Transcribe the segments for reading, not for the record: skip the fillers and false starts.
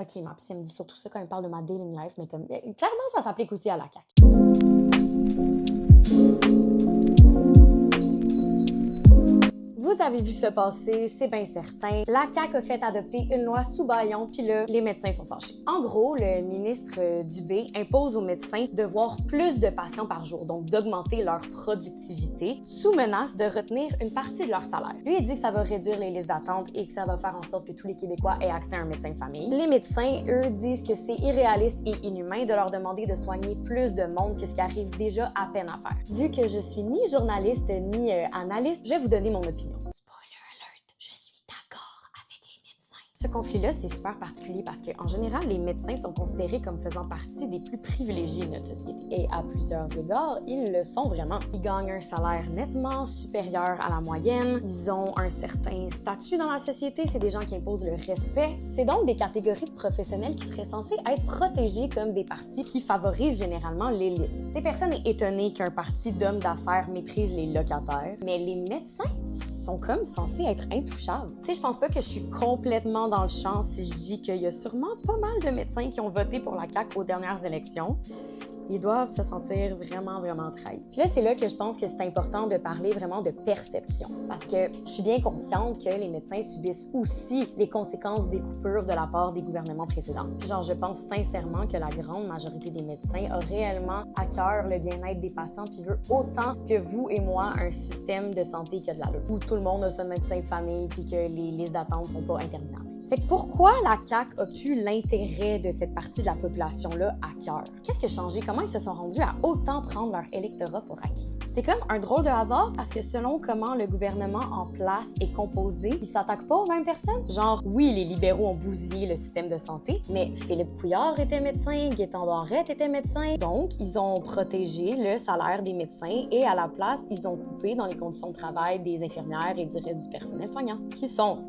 OK, ma psy, elle me dit surtout ça quand elle parle de ma dating life, mais comme clairement, ça s'applique aussi à la CAQ. Vous avez vu ça passer, c'est bien certain. La CAQ a fait adopter une loi sous bâillon, puis là, les médecins sont fâchés. En gros, le ministre Dubé impose aux médecins de voir plus de patients par jour, donc d'augmenter leur productivité, sous menace de retenir une partie de leur salaire. Lui, il dit que ça va réduire les listes d'attente et que ça va faire en sorte que tous les Québécois aient accès à un médecin de famille. Les médecins, eux, disent que c'est irréaliste et inhumain de leur demander de soigner plus de monde que ce qui arrive déjà à peine à faire. Vu que je suis ni journaliste ni analyste, je vais vous donner mon opinion. Spoiler alert, je suis d'accord avec les médecins. Ce conflit-là, c'est super particulier parce qu'en général, les médecins sont considérés comme faisant partie des plus privilégiés de notre société. Et à plusieurs égards, ils le sont vraiment. Ils gagnent un salaire nettement supérieur à la moyenne. Ils ont un certain statut dans la société. C'est des gens qui imposent le respect. C'est donc des catégories de professionnels qui seraient censés être protégés comme des partis qui favorisent généralement l'élite. Ces personne n'est étonné qu'un parti d'hommes d'affaires méprise les locataires, mais les médecins sont comme censés être intouchables. Tu sais, je pense pas que je suis complètement dans le champ si je dis qu'il y a sûrement pas mal de médecins qui ont voté pour la CAQ aux dernières élections. Ils doivent se sentir vraiment trahis. Puis là, c'est là que je pense que c'est important de parler vraiment de perception. Parce que je suis bien consciente que les médecins subissent aussi les conséquences des coupures de la part des gouvernements précédents. Genre, je pense sincèrement que la grande majorité des médecins a réellement à cœur le bien-être des patients puis veut autant que vous et moi un système de santé qui a de l'allure. Où tout le monde a son médecin de famille puis que les listes d'attente sont pas interminables. Fait que pourquoi la CAQ a pu l'intérêt de cette partie de la population-là à cœur? Qu'est-ce qui a changé? Comment ils se sont rendus à autant prendre leur électorat pour acquis? C'est comme un drôle de hasard parce que selon comment le gouvernement en place est composé, ils s'attaquent pas aux mêmes personnes. Genre, oui, les libéraux ont bousillé le système de santé, mais Philippe Couillard était médecin, Gaétan Barrette était médecin. Donc, ils ont protégé le salaire des médecins et à la place, ils ont coupé dans les conditions de travail des infirmières et du reste du personnel soignant, qui sont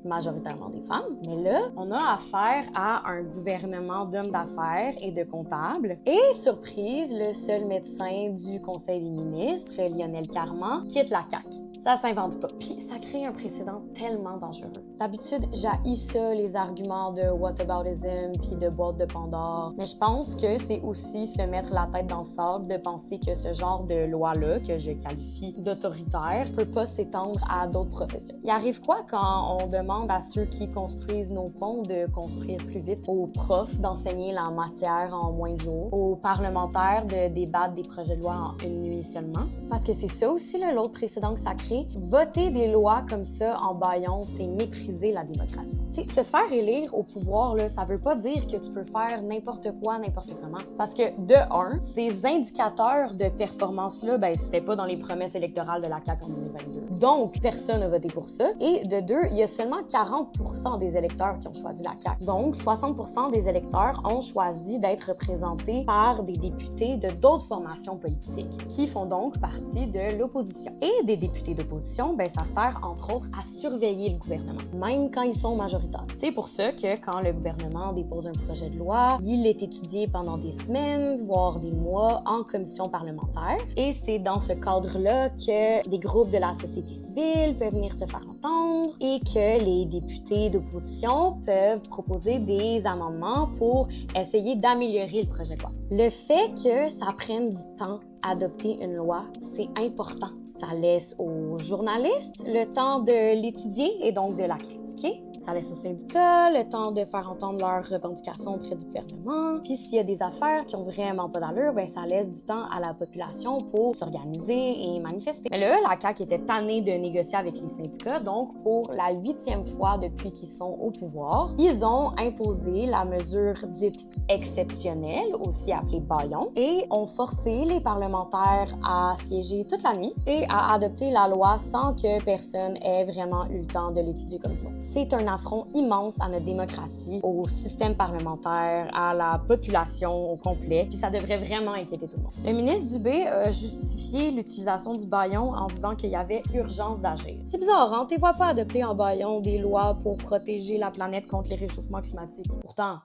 majoritairement des femmes. Mais là, on a affaire à un gouvernement d'hommes d'affaires et de comptables. Et, surprise, le seul médecin du Conseil des ministres, Lionel Carman, quitte la CAQ. Ça s'invente pas. Puis ça crée un précédent tellement dangereux. D'habitude, j'haïs ça, les arguments de whataboutism puis de boîte de Pandore. Mais je pense que c'est aussi se mettre la tête dans le sable de penser que ce genre de loi-là, que je qualifie d'autoritaire, peut pas s'étendre à d'autres professions. Il arrive quoi quand on demande à ceux qui construisent nos ponts de construire plus vite, aux profs d'enseigner la matière en moins de jours, aux parlementaires de débattre des projets de loi en une nuit seulement? Parce que c'est ça aussi l'autre précédent que ça crée. Voter des lois comme ça en bâillon, c'est mépriser la démocratie. Tu sais, se faire élire au pouvoir, là, ça veut pas dire que tu peux faire n'importe quoi, n'importe comment. Parce que, de un, ces indicateurs de performance-là, ben, c'était pas dans les promesses électorales de la CAQ en 2022. Donc, personne n'a voté pour ça. Et de deux, il y a seulement 40% des électeurs qui ont choisi la CAQ. Donc, 60% des électeurs ont choisi d'être représentés par des députés de d'autres formations politiques, qui font donc partie de l'opposition. Et des députés d'opposition, ben, ça sert entre autres à surveiller le gouvernement, même quand ils sont majoritaires. C'est pour ça que quand le gouvernement dépose un projet de loi, il est étudié pendant des semaines, voire des mois, en commission parlementaire. Et c'est dans ce cadre-là que des groupes de la société civile peuvent venir se faire entendre et que les députés d'opposition peuvent proposer des amendements pour essayer d'améliorer le projet de loi. Le fait que ça prenne du temps adopter une loi, c'est important. Ça laisse aux journalistes le temps de l'étudier et donc de la critiquer. Ça laisse aux syndicats le temps de faire entendre leurs revendications auprès du gouvernement. Puis s'il y a des affaires qui ont vraiment pas d'allure, ben ça laisse du temps à la population pour s'organiser et manifester. Mais là, la CAQ était tannée de négocier avec les syndicats, donc pour la 8e fois depuis qu'ils sont au pouvoir, ils ont imposé la mesure dite exceptionnelle, aussi appelée bâillon, et ont forcé les parlementaires à siéger toute la nuit et à adopter la loi sans que personne ait vraiment eu le temps de l'étudier comme du monde. C'est un affront immense à notre démocratie, au système parlementaire, à la population au complet, puis ça devrait vraiment inquiéter tout le monde. Le ministre Dubé a justifié l'utilisation du bâillon en disant qu'il y avait urgence d'agir. C'est bizarre, hein? T'es vois pas adopter en bâillon des lois pour protéger la planète contre les réchauffements climatiques. Pourtant,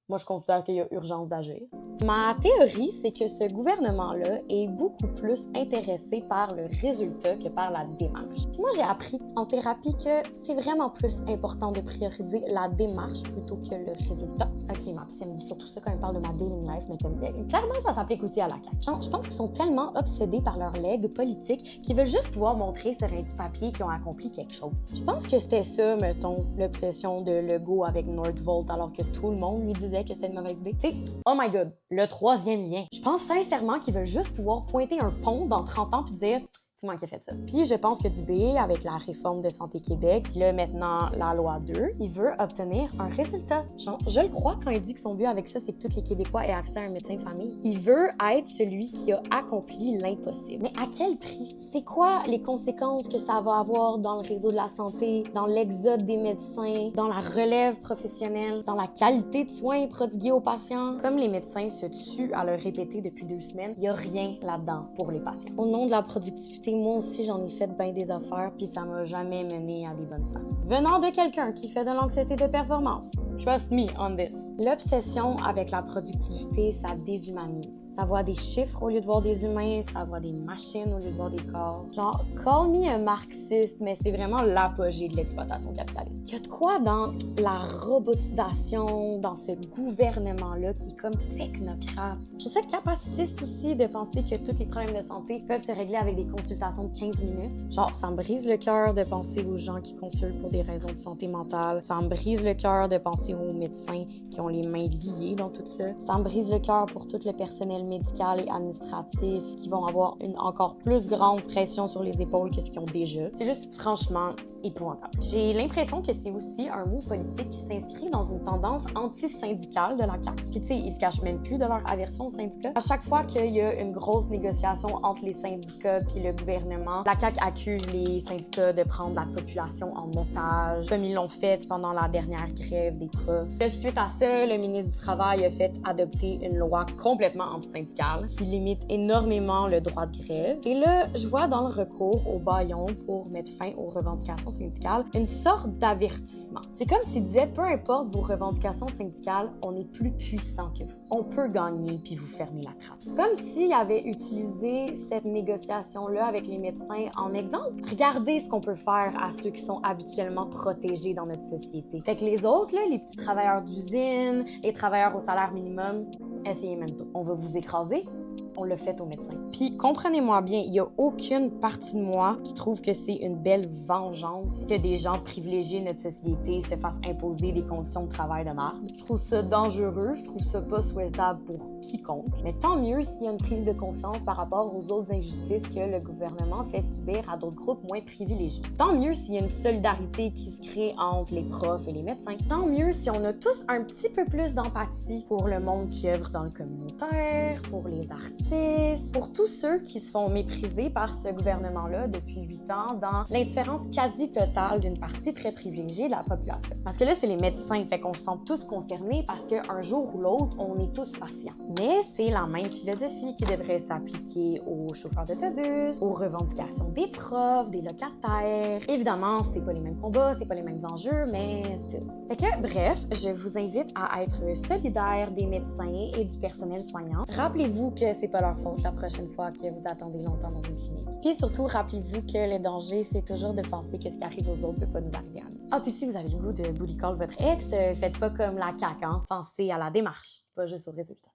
moi, je considère qu'il y a urgence d'agir. Ma théorie, c'est que ce gouvernement-là est beaucoup plus intéressé par le résultat que par la démarche. Puis moi, j'ai appris en thérapie que c'est vraiment plus important de prioriser la démarche plutôt que le résultat. OK, ma psy, elle me dit surtout ça quand elle parle de ma dating life, mais comme clairement, ça s'applique aussi à la CAQ. Je pense qu'ils sont tellement obsédés par leur legs politique qu'ils veulent juste pouvoir montrer sur un petit papier qu'ils ont accompli quelque chose. Je pense que c'était ça, mettons, l'obsession de Legault avec Nordvolt, alors que tout le monde lui disait que c'est une mauvaise idée. Tu sais, oh my god, le troisième lien. Je pense sincèrement qu'ils veulent juste pouvoir pointer un pont dans 30 ans puis dire c'est moi qui ai fait ça. Puis je pense que Dubé, avec la réforme de Santé Québec, puis là maintenant la loi 2, il veut obtenir un résultat. Genre, je le crois quand il dit que son but avec ça, c'est que tous les Québécois aient accès à un médecin de famille. Il veut être celui qui a accompli l'impossible. Mais à quel prix? C'est quoi les conséquences que ça va avoir dans le réseau de la santé, dans l'exode des médecins, dans la relève professionnelle, dans la qualité de soins prodigués aux patients? Comme les médecins se tuent à le répéter depuis 2 semaines, il n'y a rien là-dedans pour les patients. Au nom de la productivité, moi aussi, j'en ai fait bien des affaires, puis ça m'a jamais mené à des bonnes places. Venant de quelqu'un qui fait de l'anxiété de performance, trust me on this. L'obsession avec la productivité, ça déshumanise. Ça voit des chiffres au lieu de voir des humains, ça voit des machines au lieu de voir des corps. Genre, call me un marxiste, mais c'est vraiment l'apogée de l'exploitation capitaliste. Il y a de quoi dans la robotisation, dans ce gouvernement-là qui est comme technocrate. Je trouve ça capacitiste aussi de penser que tous les problèmes de santé peuvent se régler avec des consultations de 15 minutes. Genre, ça me brise le cœur de penser aux gens qui consultent pour des raisons de santé mentale. Ça me brise le cœur de penser aux médecins qui ont les mains liées dans tout ça. Ça me brise le cœur pour tout le personnel médical et administratif qui vont avoir une encore plus grande pression sur les épaules que ce qu'ils ont déjà. C'est juste franchement épouvantable. J'ai l'impression que c'est aussi un mot politique qui s'inscrit dans une tendance anti-syndicale de la CAQ. Puis tu sais, ils se cachent même plus de leur aversion aux syndicats. À chaque fois qu'il y a une grosse négociation entre les syndicats puis le gouvernement, la CAQ accuse les syndicats de prendre la population en otage, comme ils l'ont fait pendant la dernière grève des profs. Suite à ça, le ministre du Travail a fait adopter une loi complètement anti-syndicale qui limite énormément le droit de grève. Et là, je vois dans le recours au bâillon pour mettre fin aux revendications syndicales une sorte d'avertissement. C'est comme s'il disait, peu importe vos revendications syndicales, on est plus puissant que vous. On peut gagner puis vous fermer la trappe. Comme s'il avait utilisé cette négociation-là avec les médecins en exemple. Regardez ce qu'on peut faire à ceux qui sont habituellement protégés dans notre société. Fait que les autres, là, les petits travailleurs d'usine, les travailleurs au salaire minimum, essayez même pas. On va vous écraser. On le fait aux médecins. Puis, comprenez-moi bien, il n'y a aucune partie de moi qui trouve que c'est une belle vengeance que des gens privilégiés de notre société se fassent imposer des conditions de travail de merde. Je trouve ça dangereux, je trouve ça pas souhaitable pour quiconque. Mais tant mieux s'il y a une prise de conscience par rapport aux autres injustices que le gouvernement fait subir à d'autres groupes moins privilégiés. Tant mieux s'il y a une solidarité qui se crée entre les profs et les médecins. Tant mieux si on a tous un petit peu plus d'empathie pour le monde qui œuvre dans le communautaire, pour les artistes, pour tous ceux qui se font mépriser par ce gouvernement-là depuis 8 ans dans l'indifférence quasi totale d'une partie très privilégiée de la population. Parce que là, c'est les médecins, fait qu'on se sent tous concernés parce qu'un jour ou l'autre, on est tous patients. Mais c'est la même philosophie qui devrait s'appliquer aux chauffeurs d'autobus, aux revendications des profs, des locataires. Évidemment, c'est pas les mêmes combats, c'est pas les mêmes enjeux, mais still. Fait que, bref, je vous invite à être solidaire des médecins et du personnel soignant. Rappelez-vous que c'est pas leur faute la prochaine fois que vous attendez longtemps dans une clinique. Puis surtout, rappelez-vous que le danger, c'est toujours de penser que ce qui arrive aux autres peut pas nous arriver à nous. Ah, puis si vous avez le goût de bully call votre ex, faites pas comme la CAQ, hein? Pensez à la démarche, pas juste au résultat.